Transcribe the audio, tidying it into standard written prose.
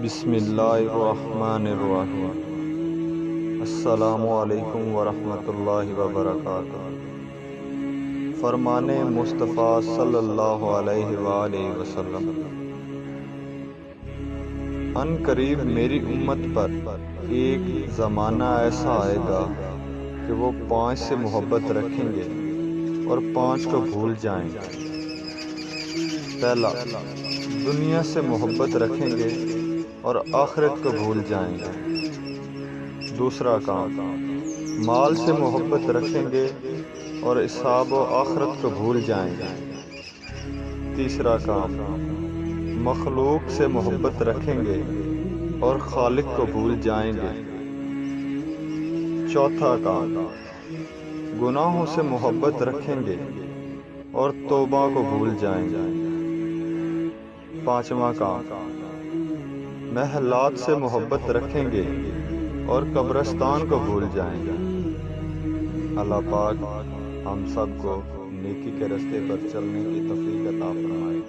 بسم اللہ الرحمن الرحیم۔ السلام علیکم ورحمۃ اللہ وبرکاتہ۔ فرمان مصطفیٰ صلی اللہ علیہ وآلہ وسلم، ان قریب میری امت پر ایک زمانہ ایسا آئے گا کہ وہ 5 سے محبت رکھیں گے اور 5 کو بھول جائیں گے۔ پہلا، دنیا سے محبت رکھیں گے اور آخرت کو بھول جائیں گے۔ دوسرا کام، مال سے محبت رکھیں گے اور حساب و آخرت کو بھول جائیں گے۔ تیسرا کام، مخلوق سے محبت رکھیں گے اور خالق کو بھول جائیں گے۔ چوتھا کام، گناہوں سے محبت رکھیں گے اور توبہ کو بھول جائیں گے۔ پانچواں کام، محلات سے محبت رکھیں گے اور قبرستان کو بھول جائیں گے۔ اللہ پاک ہم سب کو نیکی کے راستے پر چلنے کی توفیق عطا فرمائے۔